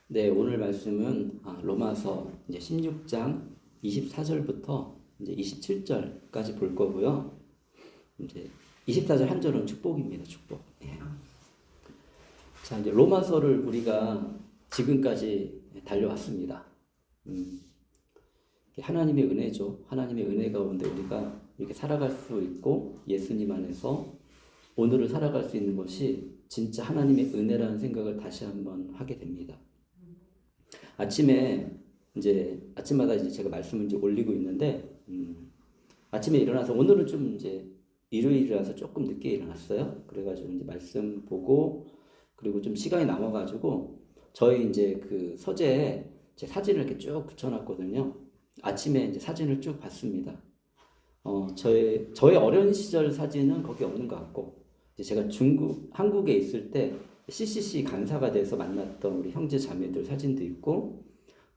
네, 오늘 말씀은 로마서 이제 16장 24절부터 이제 27절까지 볼 거고요. 이제 24절 한 절은 축복입니다. 축복. 예. 자, 이제 로마서를 우리가 지금까지 달려왔습니다. 하나님의 은혜죠. 하나님의 은혜 가운데 우리가 이렇게 살아갈 수 있고 예수님 안에서 오늘을 살아갈 수 있는 것이 진짜 하나님의 은혜라는 생각을 다시 한번 하게 됩니다. 아침마다 이제 제가 말씀을 이제 올리고 있는데, 아침에 일어나서 오늘은 좀 이제 일요일이라서 조금 늦게 일어났어요. 그래가지고 이제 말씀 보고, 그리고 좀 시간이 남아가지고, 저희 이제 그 서재에 제 사진을 이렇게 쭉 붙여놨거든요. 아침에 이제 사진을 쭉 봤습니다. 저의 어린 시절 사진은 거기 없는 것 같고, 이제 제가 한국에 있을 때 CCC 간사가 돼서 만났던 우리 형제 자매들 사진도 있고,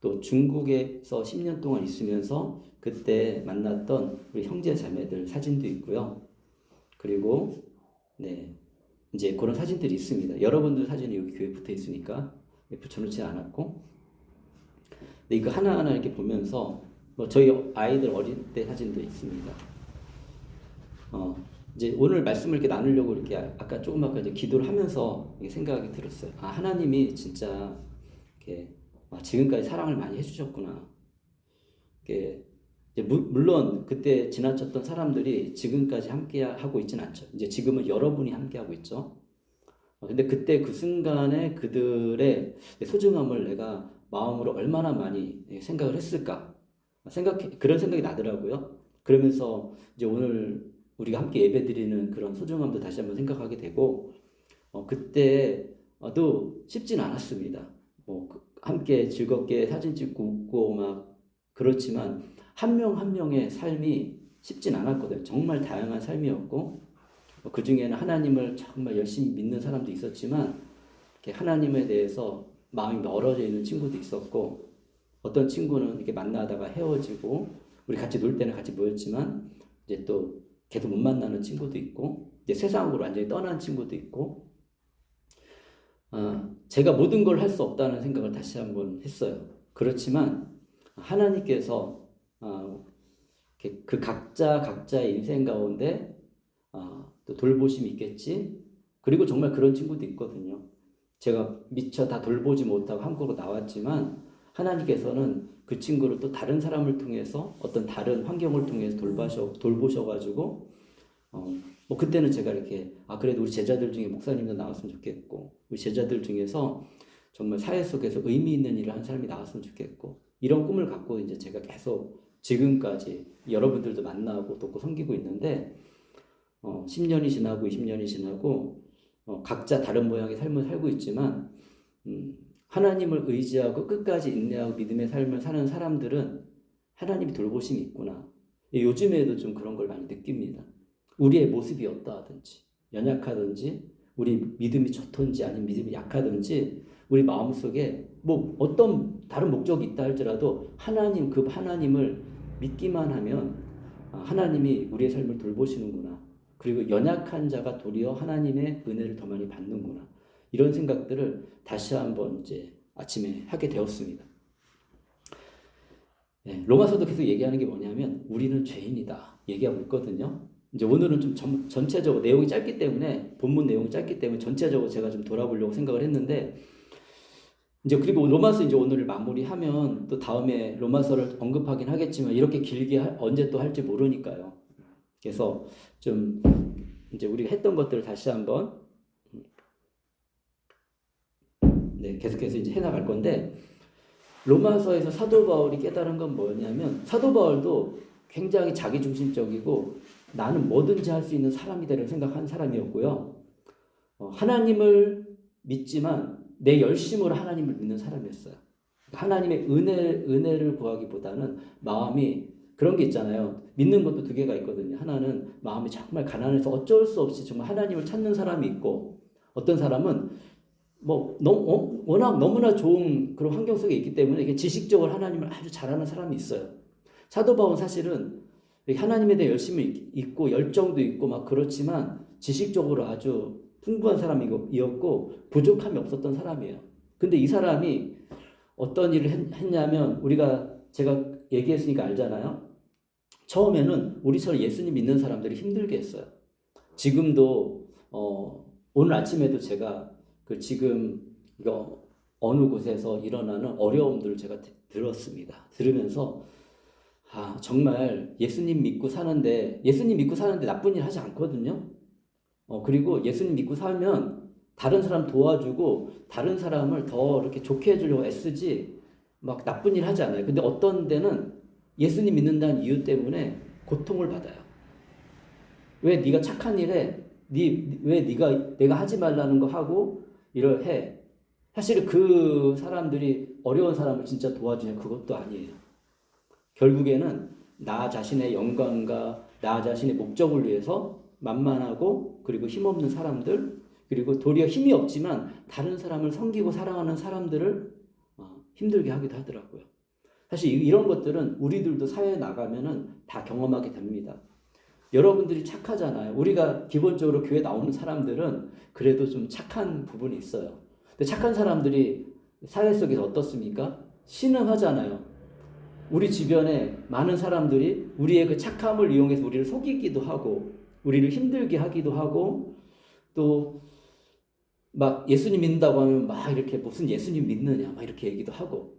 또 중국에서 10년 동안 있으면서 그때 만났던 우리 형제 자매들 사진도 있고요. 그리고 네, 이제 그런 사진들이 있습니다. 여러분들 사진이 여기 교회에 붙어 있으니까 붙여놓지 않았고, 근데 이거 하나하나 이렇게 보면서 저희 아이들 어릴 때 사진도 있습니다. 이제 오늘 말씀을 이렇게 나누려고 이렇게 아까 조금 아까 이제 기도를 하면서 생각이 들었어요. 하나님이 진짜 이렇게 지금까지 사랑을 많이 해주셨구나. 이제 물론 그때 지나쳤던 사람들이 지금까지 함께 하고 있진 않죠. 이제 지금은 여러분이 함께 하고 있죠. 근데 그때 그 순간에 그들의 소중함을 내가 마음으로 얼마나 많이 생각을 했을까? 그런 생각이 나더라고요. 그러면서 이제 오늘 우리가 함께 예배드리는 그런 소중함도 다시 한번 생각하게 되고, 그때도 쉽진 않았습니다. 함께 즐겁게 사진 찍고 웃고 막 그렇지만 한 명 한 명의 삶이 쉽진 않았거든요. 정말 다양한 삶이었고, 그 중에는 하나님을 정말 열심히 믿는 사람도 있었지만 이렇게 하나님에 대해서 마음이 멀어져 있는 친구도 있었고, 어떤 친구는 이렇게 만나다가 헤어지고 우리 같이 놀 때는 같이 모였지만 이제 또 계속 못 만나는 친구도 있고, 이제 세상으로 완전히 떠난 친구도 있고, 제가 모든 걸 할 수 없다는 생각을 다시 한번 했어요. 그렇지만 하나님께서 그 각자의 인생 가운데 또 돌보심이 있겠지. 그리고 정말 그런 친구도 있거든요. 제가 미처 다 돌보지 못하고 한국으로 나왔지만 하나님께서는 그 친구를 또 다른 사람을 통해서 어떤 다른 환경을 통해서 돌보셔가지고 그때는 제가 이렇게 그래도 우리 제자들 중에 목사님도 나왔으면 좋겠고, 우리 제자들 중에서 정말 사회 속에서 의미 있는 일을 한 사람이 나왔으면 좋겠고, 이런 꿈을 갖고 이제 제가 계속 지금까지 여러분들도 만나고 돕고 섬기고 있는데, 10년이 지나고 20년이 지나고 각자 다른 모양의 삶을 살고 있지만, 하나님을 의지하고 끝까지 인내하고 믿음의 삶을 사는 사람들은 하나님이 돌보심이 있구나. 요즘에도 좀 그런 걸 많이 느낍니다. 우리의 모습이 어떠하든지, 연약하든지, 우리 믿음이 좋든지 아니면 믿음이 약하든지, 우리 마음속에 어떤 다른 목적이 있다 할지라도 그 하나님을 믿기만 하면 하나님이 우리의 삶을 돌보시는구나. 그리고 연약한 자가 도리어 하나님의 은혜를 더 많이 받는구나. 이런 생각들을 다시 한번 이제 아침에 하게 되었습니다. 네, 로마서도 계속 얘기하는 게 뭐냐면 우리는 죄인이다 얘기하고 있거든요. 이제 오늘은 좀 전체적으로 내용이 짧기 때문에, 본문 내용이 짧기 때문에 전체적으로 제가 좀 돌아보려고 생각을 했는데, 이제 그리고 로마서 이제 오늘을 마무리하면 또 다음에 로마서를 언급하긴 하겠지만 이렇게 길게 언제 또 할지 모르니까요. 그래서 좀 이제 우리가 했던 것들을 다시 한번 계속해서 이제 해나갈 건데, 로마서에서 사도 바울이 깨달은 건 뭐냐면, 사도 바울도 굉장히 자기중심적이고 나는 뭐든지 할 수 있는 사람이다라고 생각한 사람이었고요. 하나님을 믿지만 내 열심으로 하나님을 믿는 사람이었어요. 하나님의 은혜를 구하기보다는 마음이 그런 게 있잖아요. 믿는 것도 두 개가 있거든요. 하나는 마음이 정말 가난해서 어쩔 수 없이 정말 하나님을 찾는 사람이 있고, 어떤 사람은 워낙 너무나 좋은 그런 환경 속에 있기 때문에 이게 지식적으로 하나님을 아주 잘하는 사람이 있어요. 사도 바울은 사실은 하나님에 대해 열심히 있고 열정도 있고 막 그렇지만 지식적으로 아주 풍부한 사람이었고 부족함이 없었던 사람이에요. 근데 이 사람이 어떤 일을 했냐면 제가 얘기했으니까 알잖아요. 처음에는 우리처럼 예수님 믿는 사람들이 힘들게 했어요. 지금도 오늘 아침에도 제가 지금 이거 어느 곳에서 일어나는 어려움들을 제가 들었습니다. 들으면서 정말 예수님 믿고 사는데 나쁜 일 하지 않거든요. 그리고 예수님 믿고 살면 다른 사람 도와주고 다른 사람을 더 이렇게 좋게 해주려고 애쓰지 막 나쁜 일 하지 않아요. 근데 어떤 데는 예수님 믿는다는 이유 때문에 고통을 받아요. 왜 네가 착한 일에 왜 내가 하지 말라는 거 하고 일을 해? 사실 그 사람들이 어려운 사람을 진짜 도와주냐? 그것도 아니에요. 결국에는 나 자신의 영광과 나 자신의 목적을 위해서 만만하고 그리고 힘없는 사람들, 그리고 도리어 힘이 없지만 다른 사람을 섬기고 사랑하는 사람들을 힘들게 하기도 하더라고요. 사실 이런 것들은 우리들도 사회에 나가면은 다 경험하게 됩니다. 여러분들이 착하잖아요. 우리가 기본적으로 교회 나오는 사람들은 그래도 좀 착한 부분이 있어요. 근데 착한 사람들이 사회 속에서 어떻습니까? 신음하잖아요. 우리 주변에 많은 사람들이 우리의 그 착함을 이용해서 우리를 속이기도 하고, 우리를 힘들게 하기도 하고, 또 막 예수님 믿는다고 하면 막 이렇게 무슨 예수님 믿느냐 막 이렇게 얘기도 하고.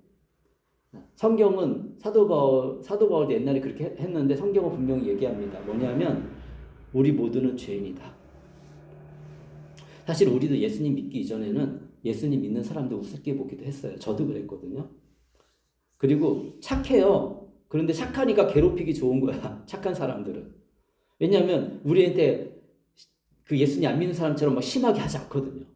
성경은 사도 바울도 옛날에 그렇게 했는데 성경은 분명히 얘기합니다. 뭐냐면 우리 모두는 죄인이다. 사실 우리도 예수님 믿기 이전에는 예수님 믿는 사람들 우습게 보기도 했어요. 저도 그랬거든요. 그리고 착해요. 그런데 착하니까 괴롭히기 좋은 거야. 착한 사람들은. 왜냐하면 우리한테 그 예수님 안 믿는 사람처럼 막 심하게 하지 않거든요.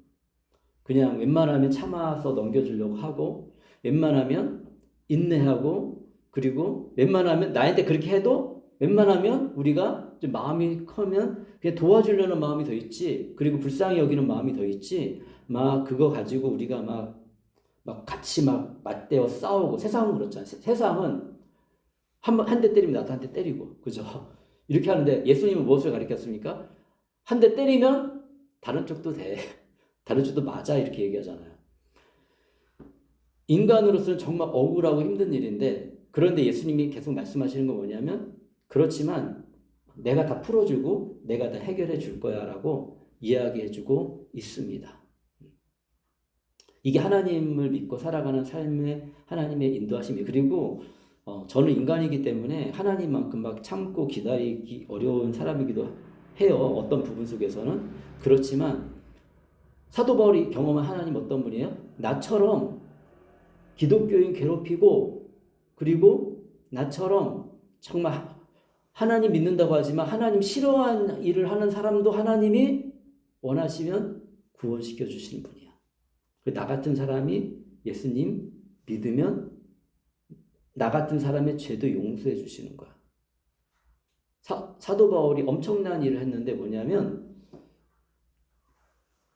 그냥 웬만하면 참아서 넘겨주려고 하고, 웬만하면 인내하고, 그리고 웬만하면 나한테 그렇게 해도 웬만하면 우리가 좀 마음이 커면 그냥 도와주려는 마음이 더 있지, 그리고 불쌍히 여기는 마음이 더 있지, 막 그거 가지고 우리가 막 같이 막 맞대어 싸우고. 세상은 그렇잖아요. 세상은 한 대 때리면 나도 한 대 때리고, 그죠? 이렇게 하는데 예수님은 무엇을 가르쳤습니까? 한 대 때리면 다른 쪽도 돼. 다른 쪽도 맞아. 이렇게 얘기하잖아요. 인간으로서는 정말 억울하고 힘든 일인데, 그런데 예수님이 계속 말씀하시는 건 뭐냐면, 그렇지만 내가 다 풀어주고 내가 다 해결해 줄 거야 라고 이야기해주고 있습니다. 이게 하나님을 믿고 살아가는 삶의 하나님의 인도하심이. 그리고 저는 인간이기 때문에 하나님만큼 막 참고 기다리기 어려운 사람이기도 해요. 어떤 부분 속에서는. 그렇지만 사도 바울이 경험한 하나님 어떤 분이에요? 나처럼 기독교인 괴롭히고, 그리고 나처럼 정말 하나님 믿는다고 하지만 하나님 싫어하는 일을 하는 사람도 하나님이 원하시면 구원시켜 주시는 분이야. 나 같은 사람이 예수님 믿으면 나 같은 사람의 죄도 용서해 주시는 거야. 사도 바울이 엄청난 일을 했는데 뭐냐면,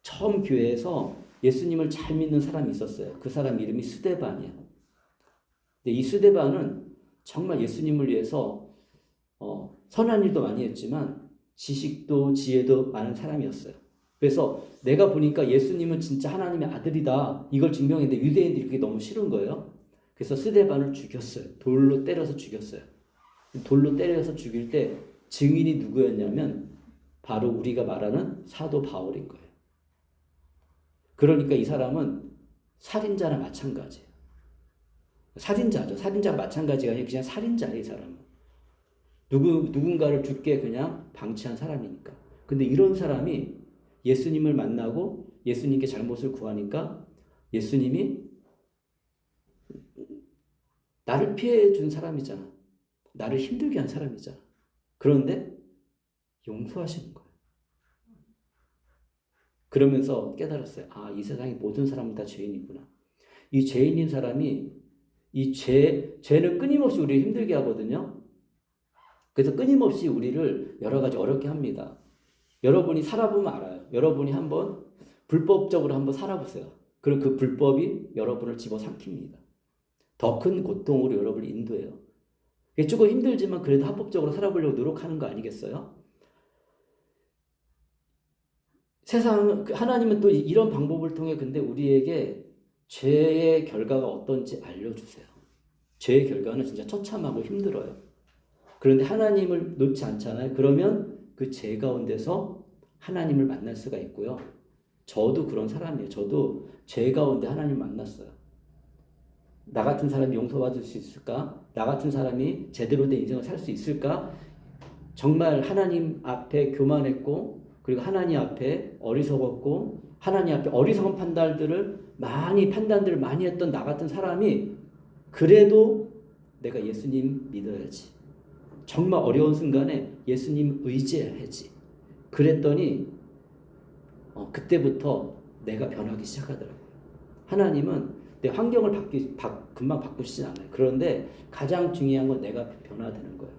처음 교회에서 예수님을 잘 믿는 사람이 있었어요. 그 사람 이름이 스데반이야. 근데 이 스데반은 정말 예수님을 위해서 선한 일도 많이 했지만 지식도 지혜도 많은 사람이었어요. 그래서 내가 보니까 예수님은 진짜 하나님의 아들이다, 이걸 증명했는데 유대인들이 그게 너무 싫은 거예요. 그래서 스데반을 죽였어요. 돌로 때려서 죽였어요. 돌로 때려서 죽일 때 증인이 누구였냐면 바로 우리가 말하는 사도 바울인 거예요. 그러니까 이 사람은 살인자나 마찬가지예요. 살인자죠. 살인자가 마찬가지가 아니라 그냥 살인자예요, 이 사람은. 누군가를 죽게 그냥 방치한 사람이니까. 근데 이런 사람이 예수님을 만나고 예수님께 잘못을 구하니까 예수님이 나를 피해 준 사람이잖아. 나를 힘들게 한 사람이잖아. 그런데 용서하시는 거예요. 그러면서 깨달았어요. 이 세상의 모든 사람은 다 죄인이구나. 이 죄인인 사람이 이 죄는 끊임없이 우리를 힘들게 하거든요. 그래서 끊임없이 우리를 여러 가지 어렵게 합니다. 여러분이 살아보면 알아요. 여러분이 한번 불법적으로 한번 살아보세요. 그리고 그 불법이 여러분을 집어삼킵니다. 더 큰 고통으로 여러분을 인도해요. 조금 힘들지만 그래도 합법적으로 살아보려고 노력하는 거 아니겠어요? 하나님은 또 이런 방법을 통해 근데 우리에게 죄의 결과가 어떤지 알려주세요. 죄의 결과는 진짜 처참하고 힘들어요. 그런데 하나님을 놓지 않잖아요. 그러면 그 죄 가운데서 하나님을 만날 수가 있고요. 저도 그런 사람이에요. 저도 죄 가운데 하나님을 만났어요. 나 같은 사람이 용서받을 수 있을까? 나 같은 사람이 제대로 된 인생을 살 수 있을까? 정말 하나님 앞에 교만했고, 그리고 하나님 앞에 어리석었고, 하나님 앞에 어리석은 판단들을 많이 했던 나 같은 사람이 그래도 내가 예수님 믿어야지. 정말 어려운 순간에 예수님 의지해야지. 그랬더니 그때부터 내가 변하기 시작하더라고요. 하나님은 내 환경을 금방 바꾸시진 않아요. 그런데 가장 중요한 건 내가 변화되는 거예요.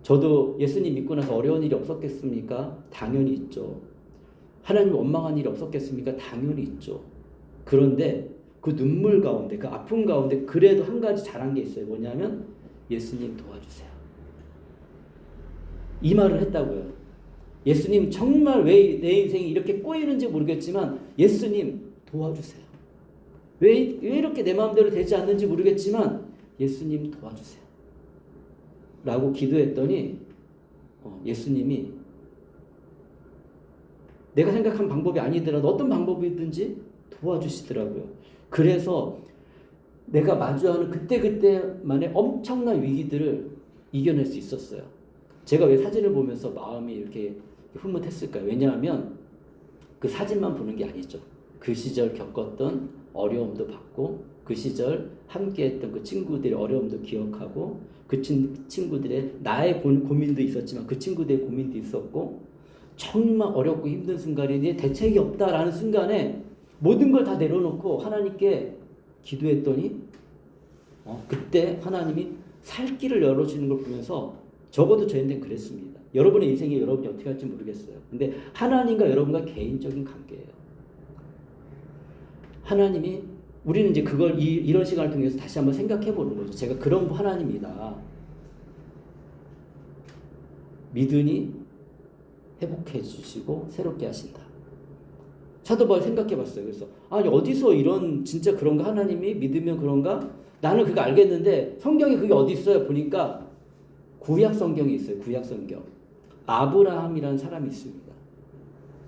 저도 예수님 믿고 나서 어려운 일이 없었겠습니까? 당연히 있죠. 하나님 원망한 일이 없었겠습니까? 당연히 있죠. 그런데 그 눈물 가운데, 그 아픔 가운데 그래도 한 가지 잘한 게 있어요. 뭐냐면 예수님 도와주세요. 이 말을 했다고요. 예수님 정말 왜 내 인생이 이렇게 꼬이는지 모르겠지만 예수님 도와주세요. 왜 이렇게 내 마음대로 되지 않는지 모르겠지만 예수님 도와주세요. 라고 기도했더니 예수님이 내가 생각한 방법이 아니더라도 어떤 방법이든지 도와주시더라고요. 그래서 내가 마주하는 그때그때만의 엄청난 위기들을 이겨낼 수 있었어요. 제가 왜 사진을 보면서 마음이 이렇게 흐뭇했을까요? 왜냐하면 그 사진만 보는 게 아니죠. 그 시절 겪었던 어려움도 받고 그 시절 함께했던 그 친구들의 어려움도 기억하고 그 친구들의 나의 고민도 있었지만 그 친구들의 고민도 있었고 정말 어렵고 힘든 순간에 대책이 없다라는 순간에 모든 걸 다 내려놓고 하나님께 기도했더니 그때 하나님이 살 길을 열어주는 걸 보면서 적어도 저희는 그랬습니다. 여러분의 인생에 여러분이 어떻게 할지 모르겠어요. 근데 하나님과 여러분과 개인적인 관계예요. 하나님이 우리는 이제 그걸 이런 시간을 통해서 다시 한번 생각해 보는 거죠. 제가 그런 하나님이다. 믿으니 회복해 주시고 새롭게 하신다. 사도 바울 생각해 봤어요. 그래서 아니 어디서 이런 진짜 그런가 하나님이 믿으면 그런가? 나는 그거 알겠는데 성경에 그게 어디 있어요? 보니까 구약 성경이 있어요. 구약 성경. 아브라함이라는 사람이 있습니다.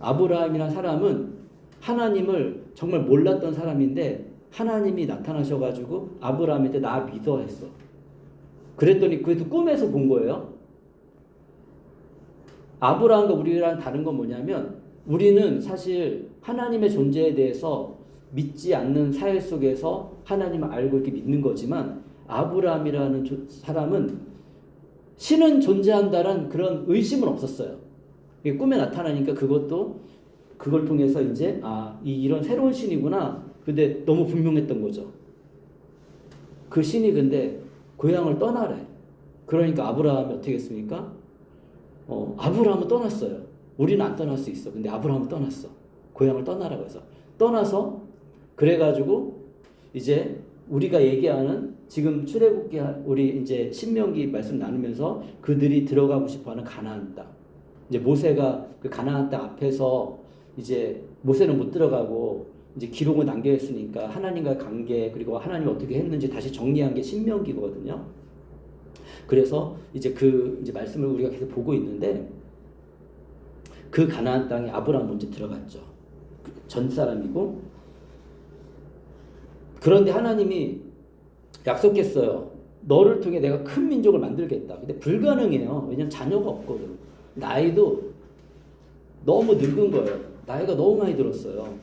아브라함이라는 사람은 하나님을 정말 몰랐던 사람인데 하나님이 나타나셔가지고 아브라함한테 나 믿어 했어. 그랬더니 그래도 꿈에서 본 거예요. 아브라함과 우리랑 다른 건 뭐냐면 우리는 사실 하나님의 존재에 대해서 믿지 않는 사회 속에서 하나님을 알고 이렇게 믿는 거지만 아브라함이라는 사람은 신은 존재한다는 그런 의심은 없었어요. 꿈에 나타나니까 그걸 통해서 이제 이런 새로운 신이구나. 근데 너무 분명했던 거죠. 그 신이 근데 고향을 떠나래. 그러니까 아브라함이 어떻게 했습니까? 아브라함은 떠났어요. 우리는 안 떠날 수 있어. 근데 아브라함은 떠났어. 고향을 떠나라고 해서. 떠나서 그래가지고 이제 우리가 얘기하는 지금 출애굽기 우리 이제 신명기 말씀 나누면서 그들이 들어가고 싶어하는 가나안 땅. 이제 모세가 그 가나안 땅 앞에서 이제 모세는 못 들어가고 이제 기록을 남겨있으니까 하나님과의 관계 그리고 하나님 어떻게 했는지 다시 정리한 게 신명기거든요. 그래서 이제 이제 말씀을 우리가 계속 보고 있는데 그 가나안 땅에 아브라함 먼저 들어갔죠. 전 사람이고 그런데 하나님이 약속했어요. 너를 통해 내가 큰 민족을 만들겠다. 근데 불가능해요. 왜냐면 자녀가 없거든. 나이도 너무 늙은 거예요. 나이가 너무 많이 들었어요.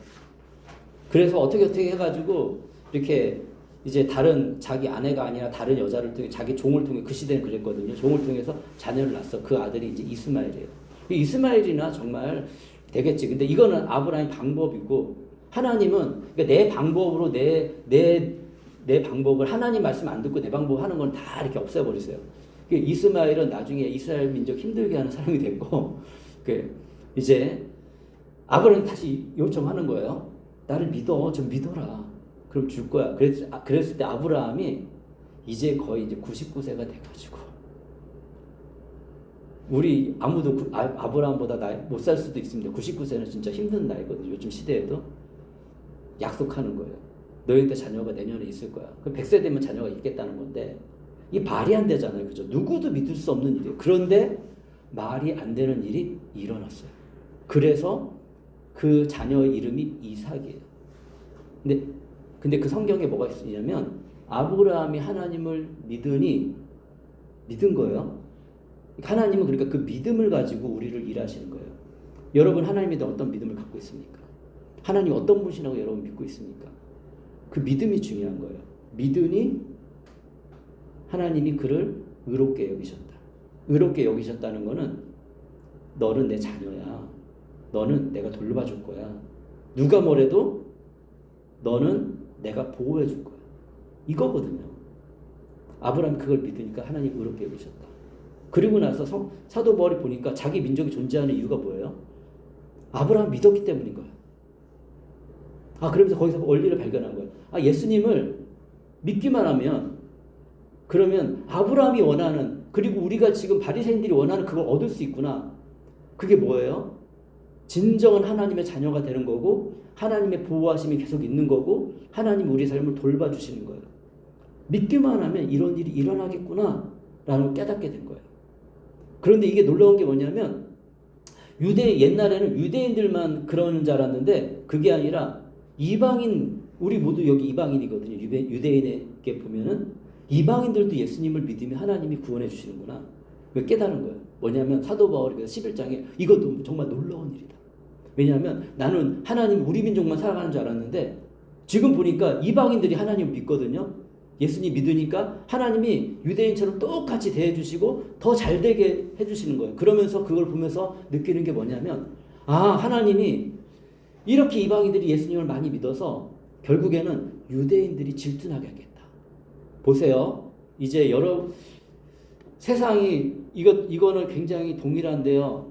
그래서 어떻게 해가지고 이렇게 이제 다른 자기 아내가 아니라 다른 여자를 통해 자기 종을 통해 그 시대는 그랬거든요. 종을 통해서 자녀를 낳았어. 그 아들이 이제 이스마엘이에요. 이스마엘이나 정말 되겠지. 근데 이거는 아브라함의 방법이고 하나님은 그러니까 내 방법으로 내 방법을 하나님 말씀 안 듣고 내 방법 하는 건 다 이렇게 없애버리세요. 이스마엘은 나중에 이스라엘 민족 힘들게 하는 사람이 됐고 이제 아브라함이 다시 요청하는 거예요. 나를 믿어. 좀 믿어라. 그럼 줄 거야. 그랬을 때 아브라함이 이제 거의 이제 99세가 돼가지고 우리 아무도 아브라함보다 나이 못 살 수도 있습니다. 99세는 진짜 힘든 나이거든요. 요즘 시대에도. 약속하는 거예요. 너희한테 자녀가 내년에 있을 거야. 그럼 100세 되면 자녀가 있겠다는 건데 이 말이 안 되잖아요. 그죠? 누구도 믿을 수 없는 일이에요. 그런데 말이 안 되는 일이 일어났어요. 그래서 그 자녀의 이름이 이삭이에요. 근데 그 성경에 뭐가 있냐면 아브라함이 하나님을 믿은 거예요. 하나님은 그러니까 그 믿음을 가지고 우리를 일하시는 거예요. 여러분 하나님에 대한 어떤 믿음을 갖고 있습니까? 하나님 어떤 분이라고 여러분 믿고 있습니까? 그 믿음이 중요한 거예요. 믿으니 하나님이 그를 의롭게 여기셨다. 의롭게 여기셨다는 거는 너는 내 자녀야. 너는 내가 돌봐줄 거야. 누가 뭐래도 너는 내가 보호해 줄 거야. 이거거든요. 아브라함이 그걸 믿으니까 하나님 의롭게 여기셨다. 그리고 나서 사도 바울이 보니까 자기 민족이 존재하는 이유가 뭐예요? 아브라함 믿었기 때문인 거예요. 그러면서 거기서 원리를 발견한 거예요. 예수님을 믿기만 하면 그러면 아브라함이 원하는 그리고 우리가 지금 바리새인들이 원하는 그걸 얻을 수 있구나. 그게 뭐예요? 진정한 하나님의 자녀가 되는 거고 하나님의 보호하심이 계속 있는 거고 하나님 우리 삶을 돌봐주시는 거예요. 믿기만 하면 이런 일이 일어나겠구나 라는 걸 깨닫게 된 거예요. 그런데 이게 놀라운 게 뭐냐면 옛날에는 유대인들만 그러는 줄 알았는데 그게 아니라 이방인, 우리 모두 여기 이방인이거든요. 유대인에게 보면은 이방인들도 예수님을 믿으면 하나님이 구원해 주시는구나. 깨달은 거예요. 뭐냐면 사도 바울이 11장에 이것도 정말 놀라운 일이다. 왜냐하면 나는 하나님 우리 민족만 살아가는 줄 알았는데 지금 보니까 이방인들이 하나님을 믿거든요. 예수님 믿으니까 하나님이 유대인처럼 똑같이 대해주시고 더 잘되게 해주시는 거예요. 그러면서 그걸 보면서 느끼는 게 뭐냐면 하나님이 이렇게 이방인들이 예수님을 많이 믿어서 결국에는 유대인들이 질투나게 하겠다. 보세요. 이제 세상이 이거는 굉장히 동일한데요.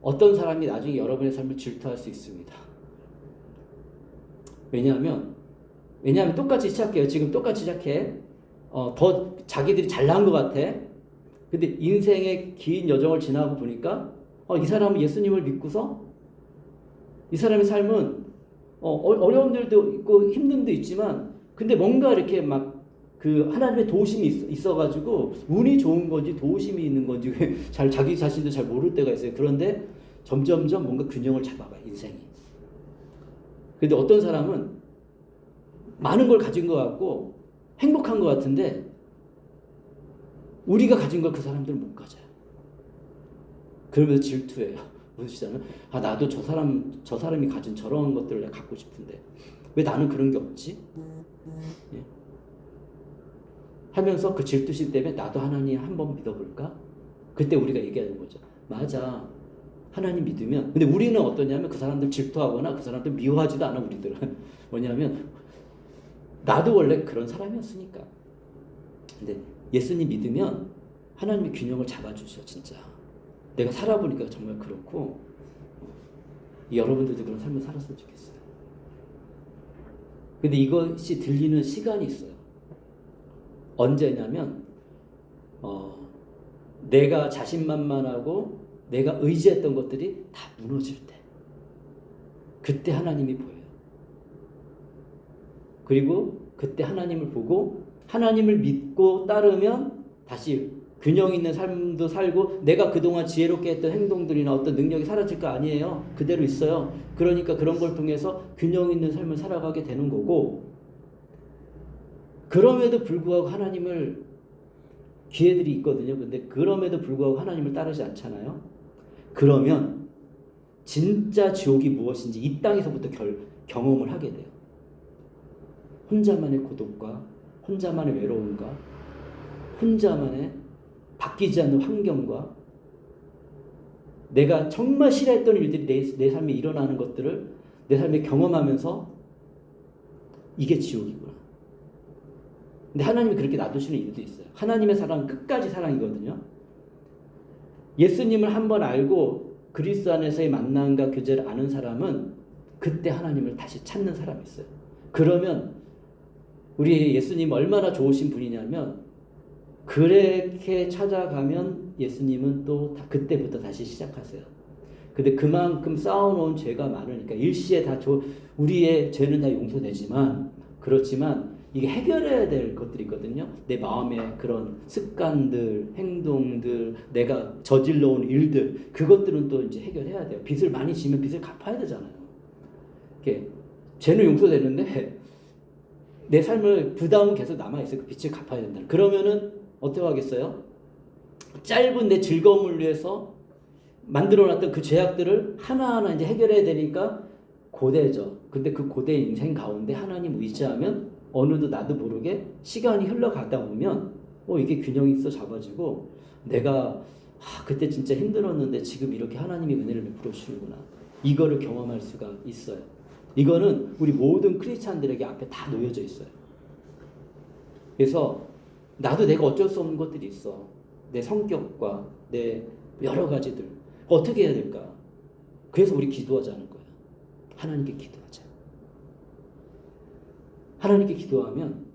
어떤 사람이 나중에 여러분의 삶을 질투할 수 있습니다. 왜냐하면 똑같이 시작해요. 지금 똑같이 시작해. 더 자기들이 잘난 것 같아. 근데 인생의 긴 여정을 지나고 보니까 이 사람은 예수님을 믿고서 이 사람의 삶은 어려움들도 있고 힘듦도 있지만 근데 뭔가 이렇게 막 그 하나님의 도우심이 있어가지고 운이 좋은 건지 도우심이 있는 건지 자기 자신도 잘 모를 때가 있어요. 그런데 점점점 뭔가 균형을 잡아가요. 인생이. 근데 어떤 사람은 많은 걸 가진 것 같고 행복한 것 같은데 우리가 가진 걸 그 사람들은 못 가져요. 그러면서 질투해요. 무슨 나도 저 사람이 가진 저런 것들을 내가 갖고 싶은데 왜 나는 그런 게 없지? 예. 하면서 그 질투심 때문에 나도 하나님 한번 믿어볼까? 그때 우리가 얘기하는 거죠. 맞아. 하나님 믿으면 근데 우리는 어떠냐면 그 사람들 질투하거나 그 사람들 미워하지도 않아. 우리들은 뭐냐면 나도 원래 그런 사람이었으니까. 근데 예수님 믿으면 하나님이 균형을 잡아주셔. 진짜 내가 살아보니까 정말 그렇고 여러분들도 그런 삶을 살았으면 좋겠어요. 근데 이것이 들리는 시간이 있어요. 언제냐면 내가 자신만만하고 내가 의지했던 것들이 다 무너질 때 그때 하나님이 보여요. 그리고 그때 하나님을 보고 하나님을 믿고 따르면 다시 균형 있는 삶도 살고 내가 그동안 지혜롭게 했던 행동들이나 어떤 능력이 사라질 거 아니에요. 그대로 있어요. 그러니까 그런 걸 통해서 균형 있는 삶을 살아가게 되는 거고 그럼에도 불구하고 하나님을 기회들이 있거든요. 근데 그럼에도 불구하고 하나님을 따르지 않잖아요. 그러면 진짜 지옥이 무엇인지 이 땅에서부터 경험을 하게 돼요. 혼자만의 고독과 혼자만의 외로움과 혼자만의 바뀌지 않는 환경과 내가 정말 싫어했던 일들이 내 삶에 일어나는 것들을 내 삶에 경험하면서 이게 지옥이구나. 근데 하나님이 그렇게 놔두시는 이유도 있어요. 하나님의 사랑은 끝까지 사랑이거든요. 예수님을 한번 알고 그리스도 안에서의 만남과 교제를 아는 사람은 그때 하나님을 다시 찾는 사람이 있어요. 그러면 우리 예수님 얼마나 좋으신 분이냐면 그렇게 찾아가면 예수님은 또 그때부터 다시 시작하세요. 근데 그만큼 쌓아놓은 죄가 많으니까 일시에 다 우리의 죄는 다 용서되지만 그렇지만 이게 해결해야 될 것들이 있거든요. 내 마음의 그런 습관들, 행동들, 내가 저질러 온 일들 그것들은 또 이제 해결해야 돼요. 빚을 많이 지면 빚을 갚아야 되잖아요. 이렇게 죄는 용서되는데 내 삶을 부담은 계속 남아있어요. 그 빚을 갚아야 된다. 그러면은 어떻게 하겠어요? 짧은 내 즐거움을 위해서 만들어놨던 그 죄악들을 하나하나 이제 해결해야 되니까 고되죠. 근데 그 고대 인생 가운데 하나님 의지하면 어느덧 나도 모르게 시간이 흘러가다 보면 이게 균형이 있어 잡아지고 내가 그때 진짜 힘들었는데 지금 이렇게 하나님이 은혜를 베풀어 주시는구나. 이거를 경험할 수가 있어요. 이거는 우리 모든 크리스찬들에게 앞에 다 놓여져 있어요. 그래서 나도 내가 어쩔 수 없는 것들이 있어. 내 성격과 내 여러 가지들. 어떻게 해야 될까? 그래서 우리 기도하자는 거예요. 하나님께 기도하자. 하나님께 기도하면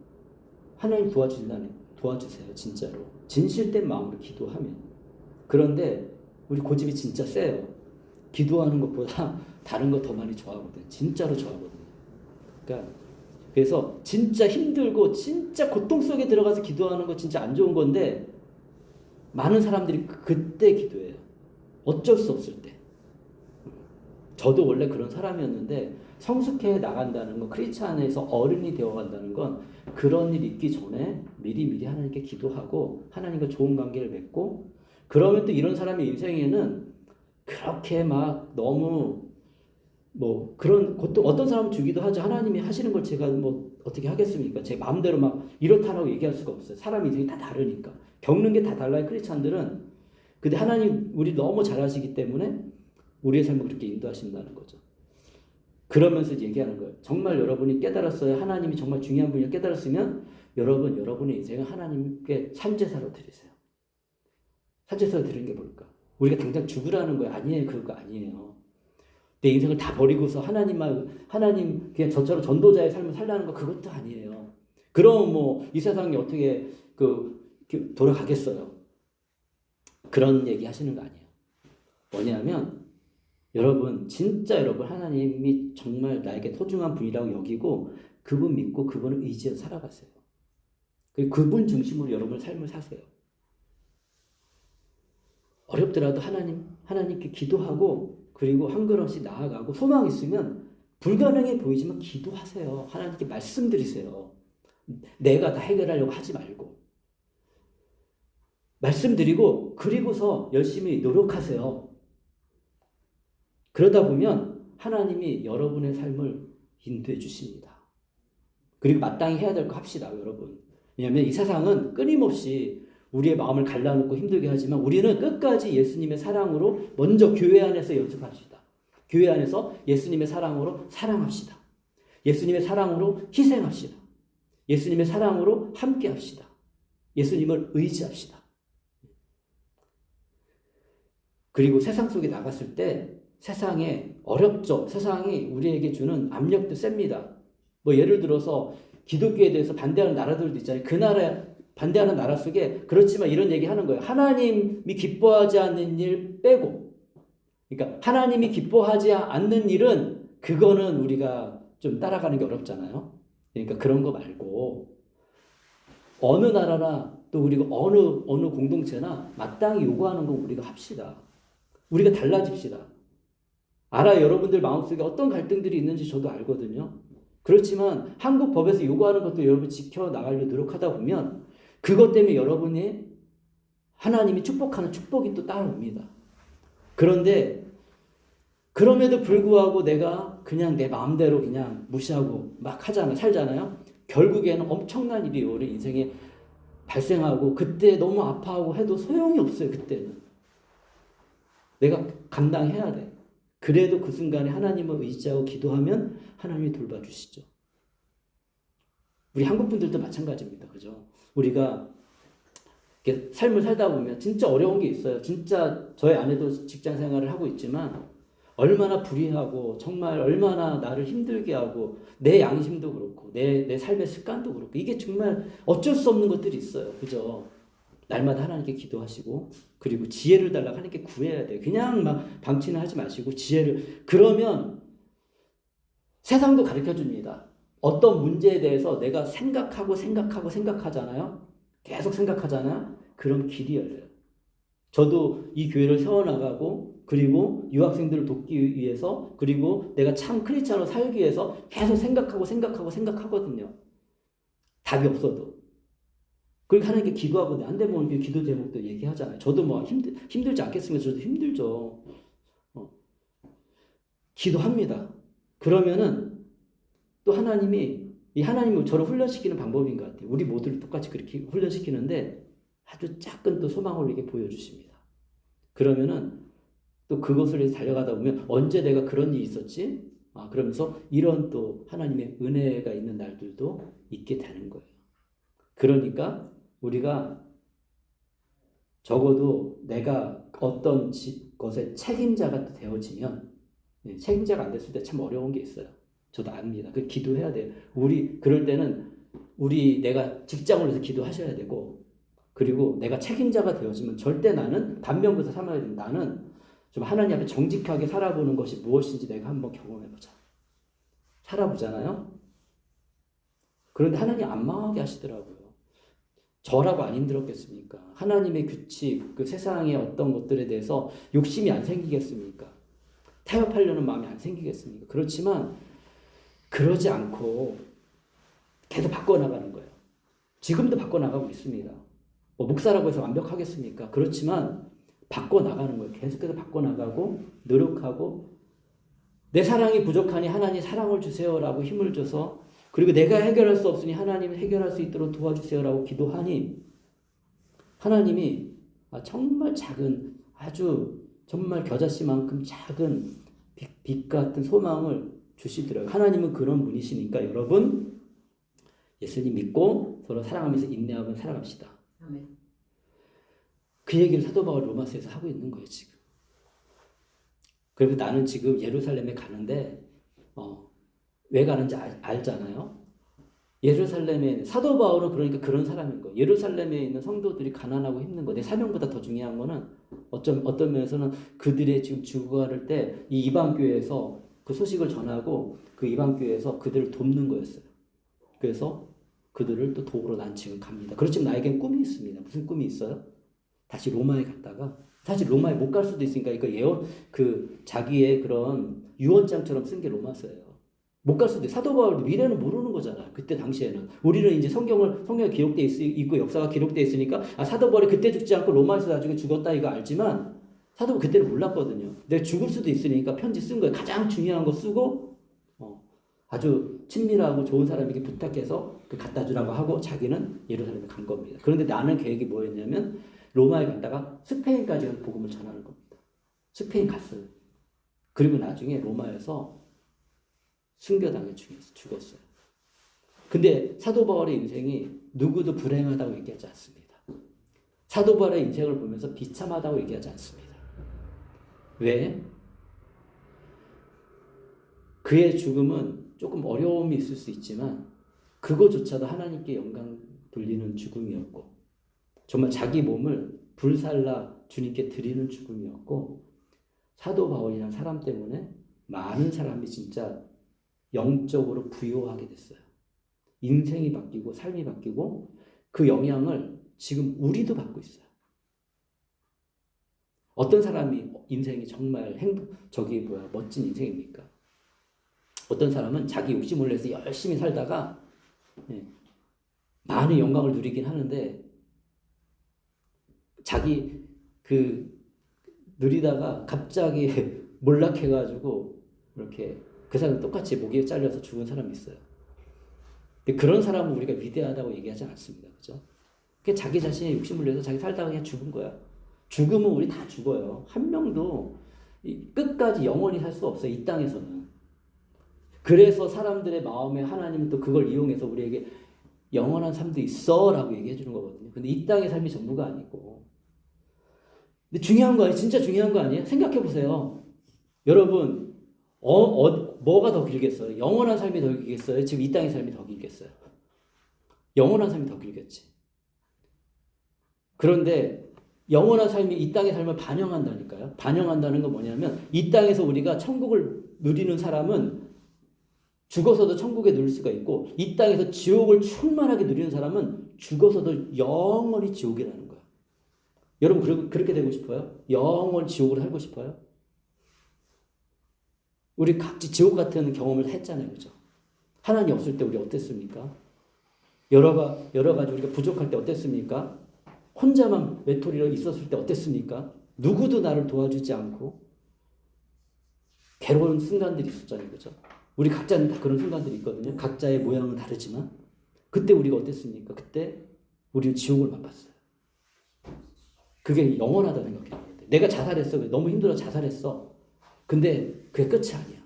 하나님 도와주세요. 진짜로. 진실된 마음으로 기도하면. 그런데 우리 고집이 진짜 세요. 기도하는 것보다 다른 거 더 많이 좋아하거든. 진짜로 좋아하거든요. 그러니까 그래서 진짜 힘들고 진짜 고통 속에 들어가서 기도하는 거 진짜 안 좋은 건데 많은 사람들이 그때 기도해요. 어쩔 수 없을 때. 저도 원래 그런 사람이었는데 성숙해 나간다는 건 크리스찬에서 어른이 되어간다는 건 그런 일이 있기 전에 미리 하나님께 기도하고 하나님과 좋은 관계를 맺고 그러면 또 이런 사람의 인생에는 그렇게 막 너무 그런 것도 어떤 사람은 주기도 하죠. 하나님이 하시는 걸 제가 어떻게 하겠습니까? 제 마음대로 막 이렇다라고 얘기할 수가 없어요. 사람 인생이 다 다르니까. 겪는 게 다 달라요. 크리스찬들은. 근데 하나님 우리 너무 잘하시기 때문에 우리의 삶을 그렇게 인도하신다는 거죠. 그러면서 얘기하는 거예요. 정말 여러분이 깨달았어요. 하나님이 정말 중요한 분을 깨달았으면 여러분의 인생을 하나님께 산제사로 드리세요. 산제사로 드리는 게 뭘까? 우리가 당장 죽으라는 거예요. 아니에요. 그거 아니에요. 내 인생을 다 버리고서 하나님 그냥 저처럼 전도자의 삶을 살라는 거 그것도 아니에요. 그럼 이 세상이 어떻게 돌아가겠어요? 그런 얘기 하시는 거 아니에요. 뭐냐면 진짜 여러분 하나님이 정말 나에게 소중한 분이라고 여기고 그분 믿고 그분을 의지해서 살아가세요. 그리고 그분 중심으로 여러분의 삶을 사세요. 어렵더라도 하나님께 기도하고 그리고 한 걸음씩 나아가고 소망 있으면 불가능해 보이지만 기도하세요. 하나님께 말씀드리세요. 내가 다 해결하려고 하지 말고 말씀드리고 그리고서 열심히 노력하세요. 그러다 보면 하나님이 여러분의 삶을 인도해 주십니다. 그리고 마땅히 해야 될 거 합시다, 여러분. 왜냐하면 이 세상은 끊임없이 우리의 마음을 갈라놓고 힘들게 하지만 우리는 끝까지 예수님의 사랑으로 먼저 교회 안에서 연습합시다. 교회 안에서 예수님의 사랑으로 사랑합시다. 예수님의 사랑으로 희생합시다. 예수님의 사랑으로 함께합시다. 예수님을 의지합시다. 그리고 세상 속에 나갔을 때 세상에 어렵죠. 세상이 우리에게 주는 압력도 셉니다. 예를 들어서 기독교에 대해서 반대하는 나라들도 있잖아요. 그 나라 반대하는 나라 속에 그렇지만 이런 얘기 하는 거예요. 하나님이 기뻐하지 않는 일 빼고. 그러니까 하나님이 기뻐하지 않는 일은 그거는 우리가 좀 따라가는 게 어렵잖아요. 그러니까 그런 거 말고 어느 나라나 또 그리고 어느 공동체나 마땅히 요구하는 거 우리가 합시다. 우리가 달라집시다. 알아요. 여러분들 마음속에 어떤 갈등들이 있는지 저도 알거든요. 그렇지만 한국 법에서 요구하는 것도 여러분 지켜나가려고 노력하다 보면 그것 때문에 여러분이 하나님이 축복하는 축복이 또 따라옵니다. 그런데 그럼에도 불구하고 내가 그냥 내 마음대로 그냥 무시하고 막 살잖아요. 결국에는 엄청난 일이 우리 인생에 발생하고 그때 너무 아파하고 해도 소용이 없어요. 그때는. 내가 감당해야 돼. 그래도 그 순간에 하나님을 의지하고 기도하면 하나님이 돌봐주시죠. 우리 한국 분들도 마찬가지입니다. 그죠? 우리가 이렇게 삶을 살다 보면 진짜 어려운 게 있어요. 진짜 저희 아내도 직장 생활을 하고 있지만 얼마나 불의하고 정말 얼마나 나를 힘들게 하고 내 양심도 그렇고 내 삶의 습관도 그렇고 이게 정말 어쩔 수 없는 것들이 있어요. 그죠? 날마다 하나님께 기도하시고 그리고 지혜를 달라고 하나님께 구해야 돼요. 그냥 막 방치는 하지 마시고 지혜를. 그러면 세상도 가르쳐 줍니다. 어떤 문제에 대해서 내가 생각하잖아요. 계속 생각하잖아요. 그럼 길이 열려요. 저도 이 교회를 세워나가고 그리고 유학생들을 돕기 위해서 그리고 내가 참 크리스찬으로 살기 위해서 계속 생각하거든요. 답이 없어도. 그렇게 하나님께 기도하고 안 되면 기도 제목도 얘기하잖아요. 저도 뭐 힘들지 않겠습니까? 저도 힘들죠. 기도합니다. 그러면은 또 하나님은 저를 훈련시키는 방법인 것 같아요. 우리 모두를 똑같이 그렇게 훈련시키는데 아주 작은 또 소망을 이렇게 보여주십니다. 그러면은 또 그것을 위해서 달려가다 보면 언제 내가 그런 일이 있었지? 그러면서 이런 또 하나님의 은혜가 있는 날들도 있게 되는 거예요. 그러니까 우리가 적어도 내가 어떤 것의 책임자가 되어지면 책임자가 안 됐을 때 참 어려운 게 있어요. 저도 압니다. 그 기도해야 돼요. 그럴 때는 내가 직장을 위해서 기도하셔야 되고 그리고 내가 책임자가 되어지면 절대 나는 반면교사 삼아야 됩니다. 나는 좀 하나님 앞에 정직하게 살아보는 것이 무엇인지 내가 한번 경험해보자. 살아보잖아요. 그런데 하나님 안 망하게 하시더라고요. 저라고 안 힘들었겠습니까? 하나님의 규칙, 그 세상의 어떤 것들에 대해서 욕심이 안 생기겠습니까? 타협하려는 마음이 안 생기겠습니까? 그렇지만 그러지 않고 계속 바꿔나가는 거예요. 지금도 바꿔나가고 있습니다. 목사라고 해서 완벽하겠습니까? 그렇지만 바꿔나가는 거예요. 계속해서 바꿔나가고 노력하고 내 사랑이 부족하니 하나님 사랑을 주세요라고 힘을 줘서 그리고 내가 해결할 수 없으니 하나님이 해결할 수 있도록 도와주세요라고 기도하니 하나님이 정말 작은 아주 정말 겨자씨만큼 작은 빛 같은 소망을 주시더라고요. 하나님은 그런 분이시니까 여러분 예수님 믿고 서로 사랑하면서 인내하며 살아갑시다. 아멘. 그 얘기를 사도 바울 로마서에서 하고 있는 거예요 지금. 그리고 나는 지금 예루살렘에 가는데 왜 가는지 알잖아요. 예루살렘에 사도 바울은 그러니까 그런 사람인 거예요. 예루살렘에 있는 성도들이 가난하고 힘든 거. 내 사명보다 더 중요한 거는 어떤 면에서는 그들의 지금 죽어갈 때 이 이방 교회에서 그 소식을 전하고 그 이방 교회에서 그들을 돕는 거였어요. 그래서 그들을 또 도우러 난 지금 갑니다. 그렇지만 나에겐 꿈이 있습니다. 무슨 꿈이 있어요? 다시 로마에 갔다가 사실 로마에 못 갈 수도 있으니까 이거 자기의 그런 유언장처럼 쓴 게 로마서예요. 못 갈 수도 있어요. 사도 바울도 미래는 모르는 거잖아요. 그때 당시에는. 우리는 이제 성경에 기록되어 있고 역사가 기록되어 있으니까 사도 바울이 그때 죽지 않고 로마에서 나중에 죽었다 이거 알지만 사도 바울 그때는 몰랐거든요. 내가 죽을 수도 있으니까 편지 쓴 거예요. 가장 중요한 거 쓰고 아주 친밀하고 좋은 사람에게 부탁해서 갖다 주라고 하고 자기는 예루살렘에 간 겁니다. 그런데 나는 계획이 뭐였냐면 로마에 갔다가 스페인까지 가서 복음을 전하는 겁니다. 스페인 갔어요. 그리고 나중에 로마에서 순교당해 죽었어요. 근데 사도 바울의 인생이 누구도 불행하다고 얘기하지 않습니다. 사도 바울의 인생을 보면서 비참하다고 얘기하지 않습니다. 왜? 그의 죽음은 조금 어려움이 있을 수 있지만 그거조차도 하나님께 영광 돌리는 죽음이었고 정말 자기 몸을 불살라 주님께 드리는 죽음이었고 사도 바울이라는 사람 때문에 많은 사람이 진짜 영적으로 부요하게 됐어요. 인생이 바뀌고 삶이 바뀌고 그 영향을 지금 우리도 받고 있어요. 어떤 사람이 인생이 정말 멋진 인생입니까? 어떤 사람은 자기 욕심을 내서 열심히 살다가 많은 영광을 누리긴 하는데 자기 누리다가 갑자기 몰락해가지고 이렇게 그 사람 똑같이 목에 잘려서 죽은 사람이 있어요. 근데 그런 사람은 우리가 위대하다고 얘기하지 않습니다. 그죠? 그게 자기 자신의 욕심을 내서 자기 살다가 그냥 죽은 거야. 죽으면 우리 다 죽어요. 한 명도 끝까지 영원히 살 수 없어요. 이 땅에서는. 그래서 사람들의 마음에 하나님은 또 그걸 이용해서 우리에게 영원한 삶도 있어 라고 얘기해 주는 거거든요. 근데 이 땅의 삶이 전부가 아니고. 근데 중요한 거 아니에요? 진짜 중요한 거 아니에요? 생각해 보세요. 여러분, 뭐가 더 길겠어요? 영원한 삶이 더 길겠어요? 지금 이 땅의 삶이 더 길겠어요? 영원한 삶이 더 길겠지. 그런데 영원한 삶이 이 땅의 삶을 반영한다니까요. 반영한다는 건 뭐냐면 이 땅에서 우리가 천국을 누리는 사람은 죽어서도 천국에 누릴 수가 있고 이 땅에서 지옥을 충만하게 누리는 사람은 죽어서도 영원히 지옥이라는 거예요. 여러분 그렇게 되고 싶어요? 영원 지옥으로 살고 싶어요? 우리 각지 지옥 같은 경험을 했잖아요. 그죠? 하나님 없을 때 우리 어땠습니까? 여러 가지 우리가 부족할 때 어땠습니까? 혼자만 외톨이로 있었을 때 어땠습니까? 누구도 나를 도와주지 않고 괴로운 순간들이 있었잖아요. 그죠? 우리 각자는 다 그런 순간들이 있거든요. 각자의 모양은 다르지만 그때 우리가 어땠습니까? 그때 우리는 지옥을 맛봤어요. 그게 영원하다 생각해요. 내가 자살했어. 너무 힘들어 자살했어. 근데 그게 끝이 아니야.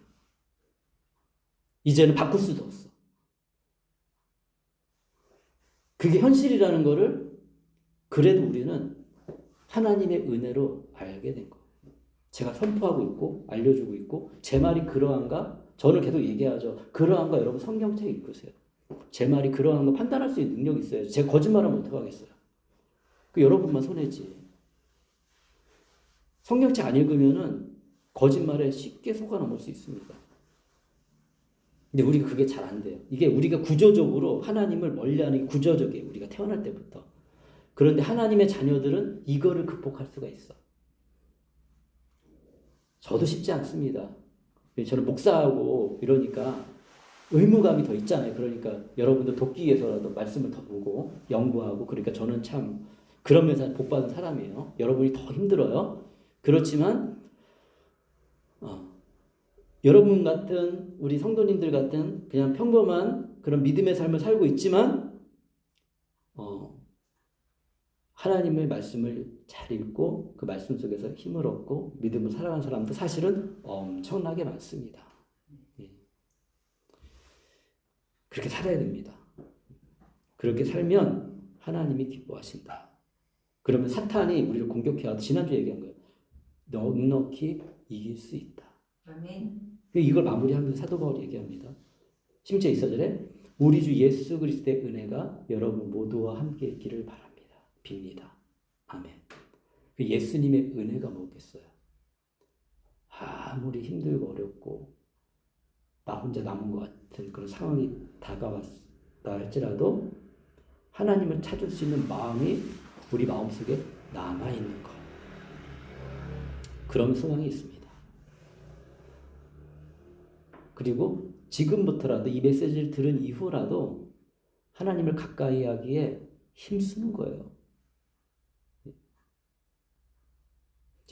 이제는 바꿀 수도 없어. 그게 현실이라는 거를 그래도 우리는 하나님의 은혜로 알게 된 거예요. 제가 선포하고 있고 알려주고 있고 제 말이 그러한가? 저는 계속 얘기하죠. 그러한가? 여러분 성경책 읽으세요. 제 말이 그러한 거 판단할 수 있는 능력이 있어요. 제가 거짓말하면 어떡하겠어요. 그 여러분만 손해지. 성경책 안 읽으면은 거짓말에 쉽게 속아 넘을 수 있습니다. 근데 우리가 그게 잘 안 돼요. 이게 우리가 구조적으로 하나님을 멀리하는 게 구조적이에요. 우리가 태어날 때부터. 그런데 하나님의 자녀들은 이거를 극복할 수가 있어. 저도 쉽지 않습니다. 저는 목사하고 이러니까 의무감이 더 있잖아요. 그러니까 여러분들 돕기 위해서라도 말씀을 더 보고 연구하고 그러니까 저는 참 그런 면에서 복받은 사람이에요. 여러분이 더 힘들어요. 그렇지만 여러분 같은 우리 성도님들 같은 그냥 평범한 그런 믿음의 삶을 살고 있지만 하나님의 말씀을 잘 읽고 그 말씀 속에서 힘을 얻고 믿음을 살아가는 사람도 사실은 엄청나게 많습니다. 그렇게 살아야 됩니다. 그렇게 살면 하나님이 기뻐하신다. 그러면 사탄이 우리를 공격해와도 지난주에 얘기한 거예요. 넉넉히 이길 수 있다. 아멘. 이걸 마무리하면서 사도 바울이 얘기합니다. 10절 2절에 우리 주 예수 그리스도의 은혜가 여러분 모두와 함께 있기를 바랍니다. 빕니다. 아멘. 예수님의 은혜가 뭐겠어요? 아무리 힘들고 어렵고 나 혼자 남은 것 같은 그런 상황이 다가왔다 할지라도 하나님을 찾을 수 있는 마음이 우리 마음속에 남아있는 것. 그런 소망이 있습니다. 그리고 지금부터라도 이 메시지를 들은 이후라도 하나님을 가까이 하기에 힘쓰는 거예요.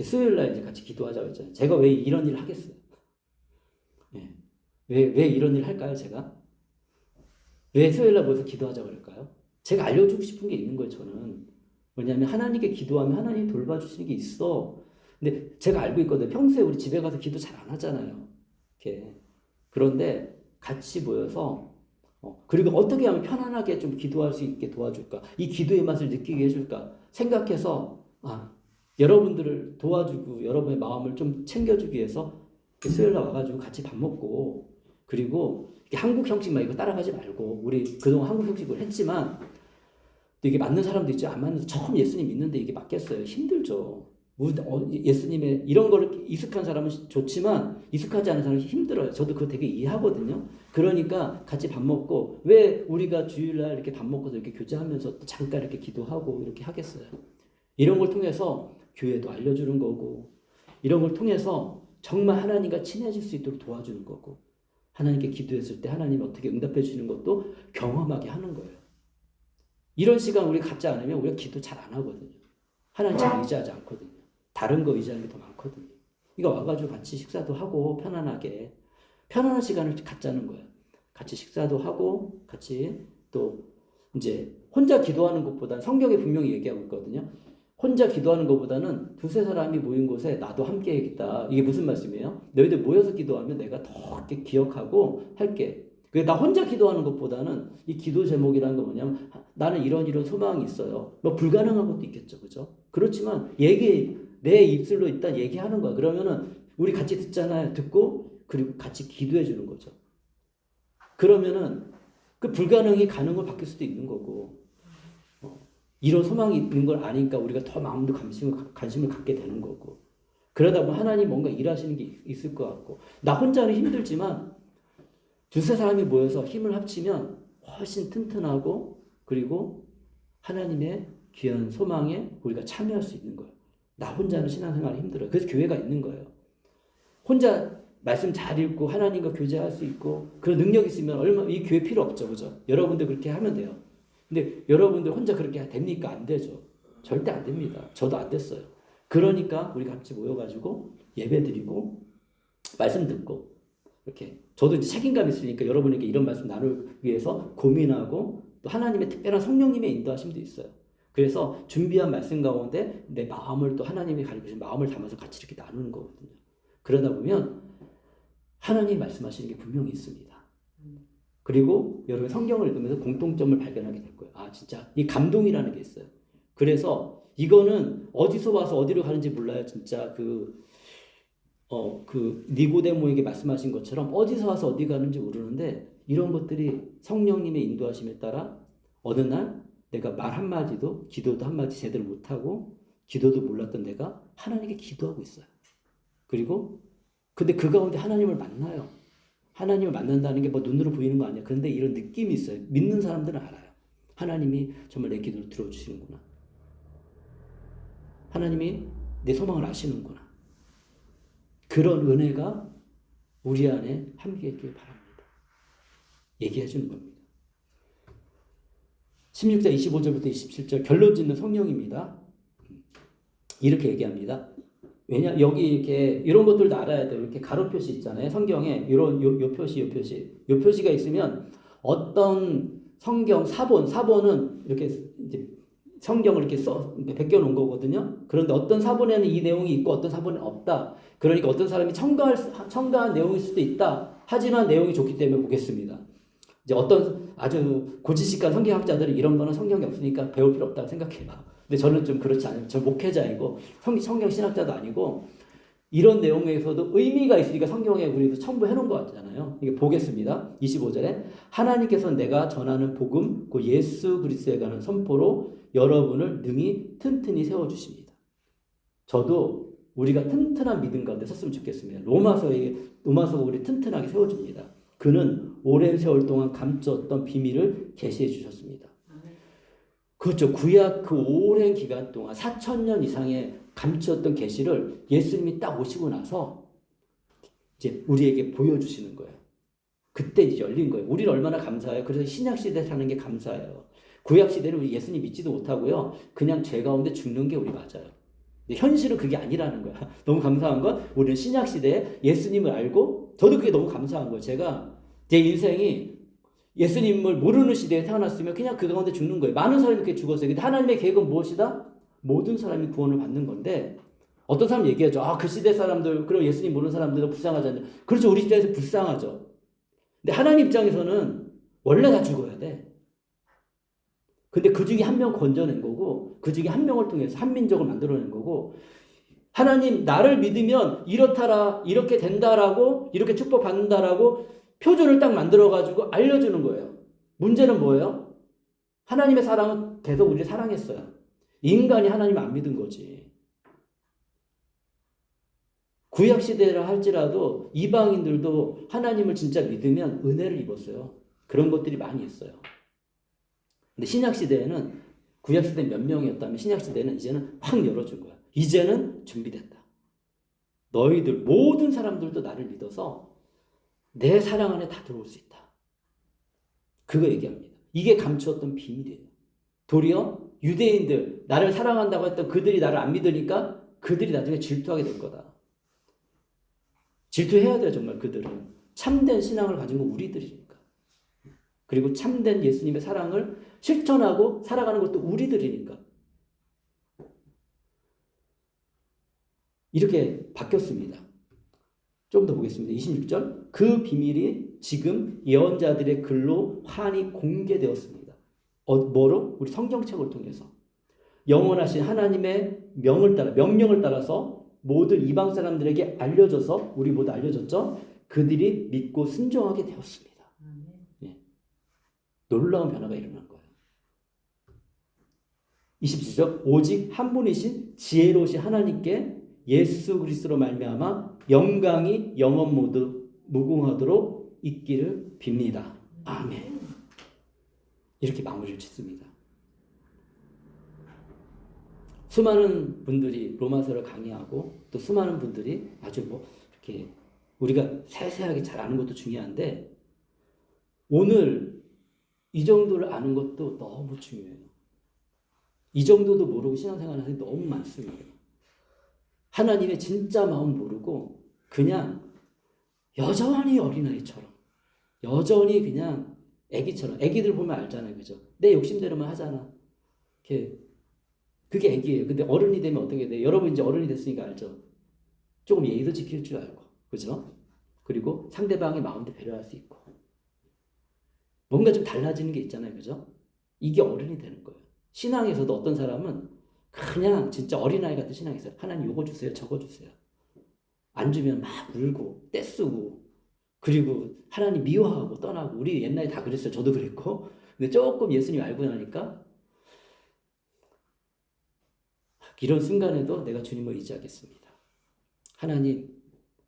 수요일 날 이제 같이 기도하자고 했잖아요. 제가 왜 이런 일을 하겠어요? 왜 이런 일을 할까요, 제가? 왜 수요일 날 모여서 기도하자고 그럴까요? 제가 알려주고 싶은 게 있는 거예요, 저는. 왜냐하면 하나님께 기도하면 하나님이 돌봐주시는 게 있어. 근데 제가 알고 있거든요. 평소에 우리 집에 가서 기도 잘 안 하잖아요. 이렇게. 그런데 같이 모여서 그리고 어떻게 하면 편안하게 좀 기도할 수 있게 도와줄까? 이 기도의 맛을 느끼게 해줄까? 생각해서 여러분들을 도와주고 여러분의 마음을 좀 챙겨주기 위해서 수요일날 와가지고 같이 밥 먹고 그리고 한국 형식만 이거 따라가지 말고 우리 그동안 한국 형식을 했지만 또 이게 맞는 사람도 있죠. 안 맞는 처음 예수님 믿는데 이게 맞겠어요? 힘들죠. 예수님의 이런 거를 익숙한 사람은 좋지만 익숙하지 않은 사람은 힘들어요. 저도 그거 되게 이해하거든요. 그러니까 같이 밥 먹고 왜 우리가 주일날 이렇게 밥 먹고서 이렇게 교제하면서 또 잠깐 이렇게 기도하고 이렇게 하겠어요. 이런 걸 통해서 교회도 알려주는 거고 이런 걸 통해서 정말 하나님과 친해질 수 있도록 도와주는 거고 하나님께 기도했을 때 하나님 어떻게 응답해 주시는 것도 경험하게 하는 거예요. 이런 시간 우리 갖지 않으면 우리가 기도 잘 안 하거든요. 하나님 잘 의지하지 않거든요. 다른 거 의지하는 게 더 많거든요. 이거 와가지고 같이 식사도 하고 편안하게 편안한 시간을 갖자는 거예요. 같이 식사도 하고 같이 또 이제 혼자 기도하는 것보다는 성경에 분명히 얘기하고 있거든요. 혼자 기도하는 것보다는 두세 사람이 모인 곳에 나도 함께 해야겠다. 이게 무슨 말씀이에요? 너희들 모여서 기도하면 내가 더 이렇게 기억하고 할게. 나 혼자 기도하는 것보다는 이 기도 제목이라는 건 뭐냐면 나는 이런 소망이 있어요. 뭐 불가능한 것도 있겠죠. 그죠? 그렇지만 내 입술로 일단 얘기하는 거야. 그러면은 우리 같이 듣잖아요. 듣고 그리고 같이 기도해 주는 거죠. 그러면은 그 불가능이 가능으로 바뀔 수도 있는 거고 이런 소망이 있는 걸 아니까 우리가 더 마음도 관심을 갖게 되는 거고, 그러다 보면 하나님 뭔가 일하시는 게 있을 것 같고, 나 혼자는 힘들지만 두세 사람이 모여서 힘을 합치면 훨씬 튼튼하고, 그리고 하나님의 귀한 소망에 우리가 참여할 수 있는 거예요. 나 혼자는 신앙생활이 힘들어요. 그래서 교회가 있는 거예요. 혼자 말씀 잘 읽고 하나님과 교제할 수 있고 그런 능력이 있으면 얼마 이 교회 필요 없죠, 그죠? 여러분들 그렇게 하면 돼요. 근데 여러분들 혼자 그렇게 됩니까? 안 되죠. 절대 안 됩니다. 저도 안 됐어요. 그러니까 우리 같이 모여가지고 예배드리고 말씀 듣고 이렇게 저도 이제 책임감 있으니까 여러분에게 이런 말씀 나누기 위해서 고민하고 또 하나님의 특별한 성령님의 인도하심도 있어요. 그래서 준비한 말씀 가운데 내 마음을 또 하나님이 가르치신 마음을 담아서 같이 이렇게 나누는 거거든요. 그러다 보면 하나님이 말씀하시는 게 분명히 있습니다. 그리고 여러분 성경을 읽으면서 공통점을 발견하게 될 거예요. 아, 진짜 이 감동이라는 게 있어요. 그래서 이거는 어디서 와서 어디로 가는지 몰라요. 진짜 그 니고데모에게 말씀하신 것처럼 어디서 와서 어디 가는지 모르는데 이런 것들이 성령님의 인도하심에 따라 어느 날 내가 말 한마디도 기도도 한마디 제대로 못하고 기도도 몰랐던 내가 하나님께 기도하고 있어요. 그리고 근데 그 가운데 하나님을 만나요. 하나님을 만난다는 게 뭐 눈으로 보이는 거 아니야. 그런데 이런 느낌이 있어요. 믿는 사람들은 알아요. 하나님이 정말 내 기도를 들어주시는구나. 하나님이 내 소망을 아시는구나. 그런 은혜가 우리 안에 함께 있길 바랍니다. 얘기해 주는 겁니다. 16장 25절부터 27절 결론 짓는 성령입니다. 이렇게 얘기합니다. 왜냐 여기 이렇게 이런 것들도 알아야 돼요. 이렇게 가로 표시 있잖아요. 성경에 이런 요 표시가 있으면 어떤 성경 사본은 이렇게 이제 성경을 이렇게 베껴 놓은 거거든요. 그런데 어떤 사본에는 이 내용이 있고 어떤 사본에는 없다. 그러니까 어떤 사람이 첨가한 내용일 수도 있다. 하지만 내용이 좋기 때문에 보겠습니다. 이제 어떤 아주 고지식한 성경학자들은 이런 거는 성경이 없으니까 배울 필요 없다고 생각해요. 근데 저는 좀 그렇지 않아요. 저 목회자이고 성경 신학자도 아니고 이런 내용에서도 의미가 있으니까 성경에 우리도 첨부해 놓은 거 같잖아요. 이게 보겠습니다. 25절에 하나님께서 내가 전하는 복음 그 예수 그리스도에 관한 선포로 여러분을 능히 튼튼히 세워주십니다. 저도 우리가 튼튼한 믿음 가운데 섰으면 좋겠습니다. 로마서가 우리 튼튼하게 세워줍니다. 그는 오랜 세월 동안 감췄던 비밀을 계시해 주셨습니다. 그렇죠. 구약 그 오랜 기간 동안 4,000년 이상의 감추었던 계시를 예수님이 딱 오시고 나서 이제 우리에게 보여주시는 거예요. 그때 이제 열린 거예요. 우리는 얼마나 감사해요. 그래서 신약 시대 사는 게 감사해요. 구약 시대는 우리 예수님 믿지도 못하고요. 그냥 죄 가운데 죽는 게 우리 맞아요. 근데 현실은 그게 아니라는 거야. 너무 감사한 건 우리는 신약 시대에 예수님을 알고 저도 그게 너무 감사한 거예요. 제가 제 인생이 예수님을 모르는 시대에 태어났으면 그냥 그 가운데 죽는 거예요. 많은 사람이 그렇게 죽었어요. 근데 하나님의 계획은 무엇이다? 모든 사람이 구원을 받는 건데 어떤 사람 얘기하죠. 아, 그 시대 사람들, 그리고 예수님 모르는 사람들은 불쌍하잖아요. 그렇죠. 우리 시대에서 불쌍하죠. 근데 하나님 입장에서는 원래 다 죽어야 돼. 근데 그 중에 한 명 건져낸 거고 그 중에 한 명을 통해서 한민족을 만들어낸 거고 하나님 나를 믿으면 이렇다라 이렇게 된다라고 이렇게 축복받는다라고 표준을 딱 만들어가지고 알려주는 거예요. 문제는 뭐예요? 하나님의 사랑은 계속 우리를 사랑했어요. 인간이 하나님을 안 믿은 거지. 구약시대라 할지라도 이방인들도 하나님을 진짜 믿으면 은혜를 입었어요. 그런 것들이 많이 있어요. 근데 신약시대에는 구약시대 몇 명이었다면 신약시대는 이제는 확 열어준 거야. 이제는 준비됐다. 너희들 모든 사람들도 나를 믿어서 내 사랑 안에 다 들어올 수 있다. 그거 얘기합니다. 이게 감추었던 비밀이에요. 도리어 유대인들 나를 사랑한다고 했던 그들이 나를 안 믿으니까 그들이 나중에 질투하게 될 거다. 질투해야 돼요. 정말 그들은. 참된 신앙을 가진 건 우리들이니까. 그리고 참된 예수님의 사랑을 실천하고 살아가는 것도 우리들이니까. 이렇게 바뀌었습니다. 좀 더 보겠습니다. 26절. 그 비밀이 지금 예언자들의 글로 환히 공개되었습니다. 뭐로? 우리 성경책을 통해서. 영원하신 하나님의 명령을 따라서 모든 이방 사람들에게 알려져서 우리 모두 알려졌죠. 그들이 믿고 순종하게 되었습니다. 예. 놀라운 변화가 일어난 거예요. 27절 오직 한 분이신 지혜로우신 하나님께 예수 그리스도로 말미암아 영광이 영원 모두 무궁하도록 있기를 빕니다. 아멘. 이렇게 마무리를 짓습니다. 수많은 분들이 로마서를 강의하고 또 수많은 분들이 아주 이렇게 우리가 세세하게 잘 아는 것도 중요한데 오늘 이 정도를 아는 것도 너무 중요해요. 이 정도도 모르고 신앙생활 하는 사람이 너무 많습니다. 하나님의 진짜 마음 모르고 그냥 여전히 어린아이처럼 여전히 그냥 애기처럼 애기들 보면 알잖아요. 그죠? 내 욕심대로만 하잖아. 그게 애기예요. 근데 어른이 되면 어떻게 돼요? 여러분 이제 어른이 됐으니까 알죠? 조금 예의도 지킬 줄 알고 그죠? 그리고 상대방의 마음도 배려할 수 있고 뭔가 좀 달라지는 게 있잖아요. 그죠? 이게 어른이 되는 거예요. 신앙에서도 어떤 사람은 그냥 진짜 어린아이 같은 신앙이 있어요. 하나님 요거 주세요. 저거 주세요. 안 주면 막 울고 떼쓰고 그리고 하나님 미워하고 떠나고 우리 옛날에 다 그랬어요. 저도 그랬고 근데 조금 예수님 알고 나니까 이런 순간에도 내가 주님을 의지하겠습니다. 하나님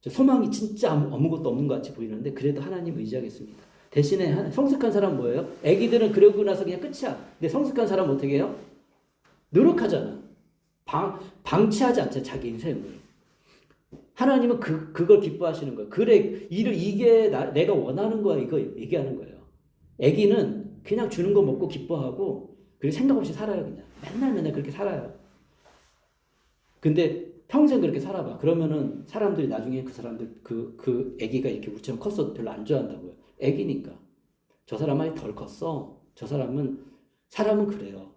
저 소망이 진짜 아무것도 없는 것 같이 보이는데 그래도 하나님 의지하겠습니다. 대신에 성숙한 사람은 뭐예요? 애기들은 그러고 나서 그냥 끝이야. 근데 성숙한 사람은 어떻게 해요? 노력하잖아. 방치하지 않잖아. 자기 인생을. 하나님은 그걸 기뻐하시는 거예요. 그래, 이게 내가 원하는 거야. 이거 얘기하는 거예요. 애기는 그냥 주는 거 먹고 기뻐하고 그리고 생각 없이 살아요. 그냥 맨날 그렇게 살아요. 근데 평생 그렇게 살아봐. 그러면은 사람들이 나중에 그 사람들 그 애기가 이렇게 우리처럼 컸어도 별로 안 좋아한다고요. 애기니까. 저 사람은 덜 컸어. 저 사람은 그래요.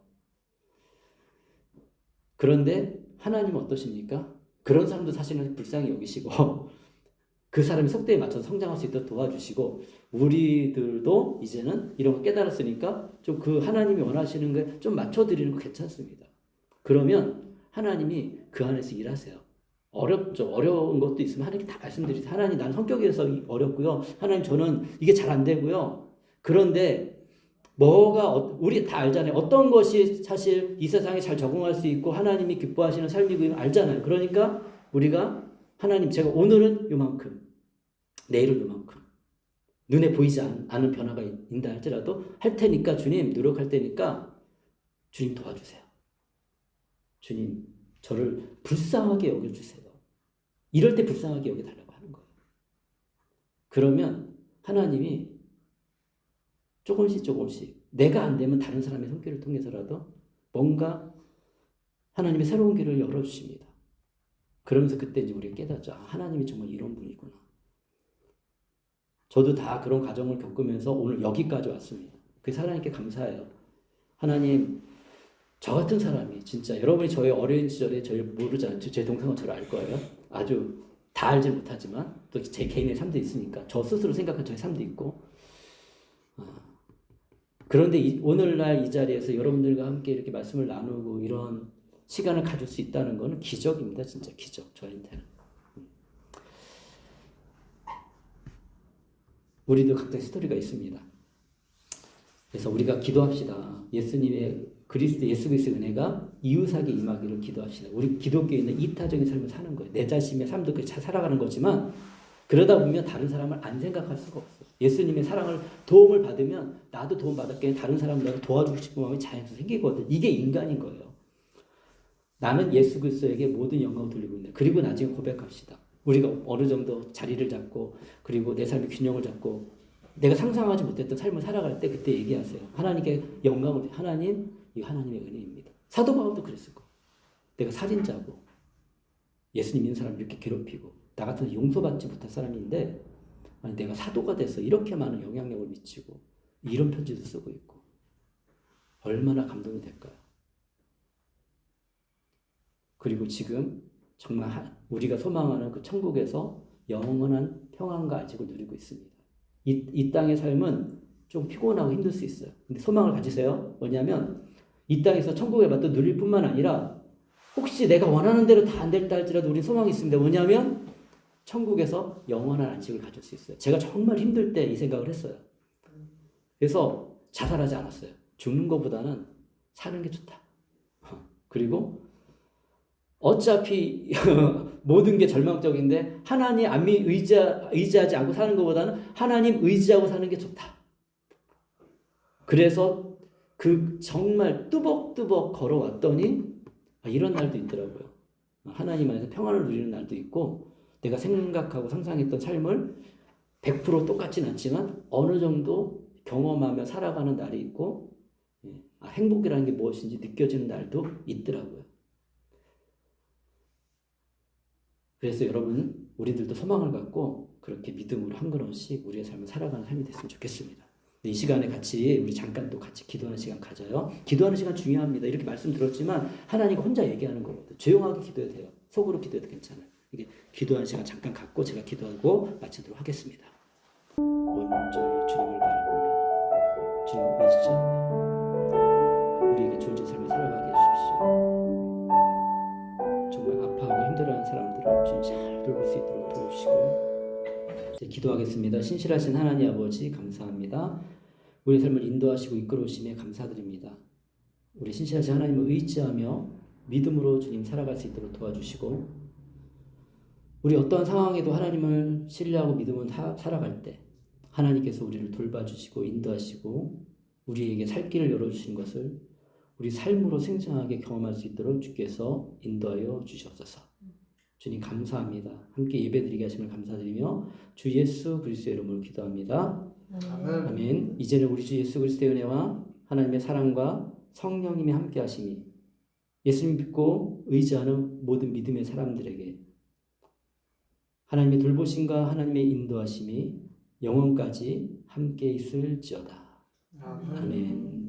그런데 하나님은 어떠십니까? 그런 사람도 사실은 불쌍히 여기시고 그 사람의 속도에 맞춰서 성장할 수 있도록 도와주시고 우리들도 이제는 이런 거 깨달았으니까 좀 그 하나님이 원하시는 거에 좀 맞춰드리는 거 괜찮습니다. 그러면 하나님이 그 안에서 일하세요. 어렵죠. 어려운 것도 있으면 하나님께 다 말씀드리세요. 하나님 나는 성격에서 어렵고요. 하나님 저는 이게 잘 안 되고요. 그런데 우리 다 알잖아요. 어떤 것이 사실 이 세상에 잘 적응할 수 있고 하나님이 기뻐하시는 삶이고 알잖아요. 그러니까 우리가 하나님 제가 오늘은 요만큼 내일은 요만큼 눈에 보이지 않는 변화가 있다 할지라도 할 테니까 주님 노력할 테니까 주님 도와주세요. 주님 저를 불쌍하게 여겨주세요. 이럴 때 불쌍하게 여겨달라고 하는 거예요. 그러면 하나님이 조금씩 내가 안 되면 다른 사람의 손길을 통해서라도 뭔가 하나님의 새로운 길을 열어주십니다. 그러면서 그때 이제 우리가 깨닫죠. 하나님이 정말 이런 분이구나. 저도 다 그런 과정을 겪으면서 오늘 여기까지 왔습니다. 그래서 하나님께 감사해요. 하나님 저 같은 사람이 진짜 여러분이 저의 어린 시절에 저를 모르잖아요. 제 동생은 저를 알 거예요. 아주 다 알지 못하지만 또 제 개인의 삶도 있으니까 저 스스로 생각한 저의 삶도 있고 그런데 오늘날 이 자리에서 여러분들과 함께 이렇게 말씀을 나누고 이런 시간을 가질 수 있다는 것은 기적입니다. 진짜 기적 저한테는. 우리도 각자의 스토리가 있습니다. 그래서 우리가 기도합시다. 예수님의 예수 그리스도의 은혜가 이웃에게 임하기를 기도합시다. 우리 기독교인은 이타적인 삶을 사는 거예요. 내 자신의 삶도 그렇게 잘 살아가는 거지만 그러다 보면 다른 사람을 안 생각할 수가 없어요. 예수님의 사랑을 도움을 받으면 나도 도움 받았기에 다른 사람들을 도와주고 싶은 마음이 자연스럽게 생기거든. 이게 인간인 거예요. 나는 예수 그리스도에게 모든 영광을 돌리고 있는데 그리고 나중에 고백합시다. 우리가 어느 정도 자리를 잡고 그리고 내 삶의 균형을 잡고 내가 상상하지 못했던 삶을 살아갈 때 그때 얘기하세요. 하나님께 영광을 하나님 이거 하나님의 은혜입니다. 사도 바울도 그랬을 거예요. 내가 살인자고 예수님 믿는 사람을 이렇게 괴롭히고 나 같은 용서받지 못한 사람인데 아니 내가 사도가 돼서 이렇게 많은 영향력을 미치고 이런 편지도 쓰고 있고 얼마나 감동이 될까요? 그리고 지금 정말 우리가 소망하는 그 천국에서 영원한 평안과 안식을 누리고 있습니다. 이 땅의 삶은 좀 피곤하고 힘들 수 있어요. 근데 소망을 가지세요. 뭐냐면 이 땅에서 천국의 맛도 누릴 뿐만 아니라 혹시 내가 원하는 대로 다 안 될다 할지라도 우리 소망이 있습니다. 뭐냐면 천국에서 영원한 안식을 가질 수 있어요. 제가 정말 힘들 때 이 생각을 했어요. 그래서 자살하지 않았어요. 죽는 것보다는 사는 게 좋다. 그리고 어차피 모든 게 절망적인데 하나님 안 의지하지 않고 사는 것보다는 하나님 의지하고 사는 게 좋다. 그래서 그 정말 뚜벅뚜벅 걸어왔더니 이런 날도 있더라고요. 하나님 안에서 평안을 누리는 날도 있고 내가 생각하고 상상했던 삶을 100% 똑같진 않지만 어느 정도 경험하며 살아가는 날이 있고 행복이라는 게 무엇인지 느껴지는 날도 있더라고요. 그래서 여러분 우리들도 소망을 갖고 그렇게 믿음으로 한 걸음씩 우리의 삶을 살아가는 삶이 됐으면 좋겠습니다. 이 시간에 같이 우리 잠깐 또 같이 기도하는 시간 가져요. 기도하는 시간 중요합니다. 이렇게 말씀드렸지만 하나님과 혼자 얘기하는 거거든요. 조용하게 기도해도 돼요. 속으로 기도해도 괜찮아요. 이게 기도하는 시간 잠깐 갖고 제가 기도하고 마치도록 하겠습니다. 온전히 주님을 바라보며 주님 의지하며 우리에게 주어진 삶을 살아가게 해주십시오. 정말 아파하고 힘들어하는 사람들을 주님 잘 돌볼 수 있도록 도와주시고 이제 기도하겠습니다. 신실하신 하나님 아버지 감사합니다. 우리 삶을 인도하시고 이끌어오심에 감사드립니다. 우리 신실하신 하나님을 의지하며 믿음으로 주님 살아갈 수 있도록 도와주시고 우리 어떠한 상황에도 하나님을 신뢰하고 믿음으로 살아갈 때 하나님께서 우리를 돌봐주시고 인도하시고 우리에게 살 길을 열어주신 것을 우리 삶으로 생생하게 경험할 수 있도록 주께서 인도하여 주시옵소서. 주님 감사합니다. 함께 예배드리게 하심을 감사드리며 주 예수 그리스도의 이름으로 기도합니다. 아멘. 이제는 우리 주 예수 그리스도의 은혜와 하나님의 사랑과 성령님의 함께 하심이 예수님 믿고 의지하는 모든 믿음의 사람들에게 하나님의 돌보심과 하나님의 인도하심이 영원까지 함께 있을지어다. 아멘.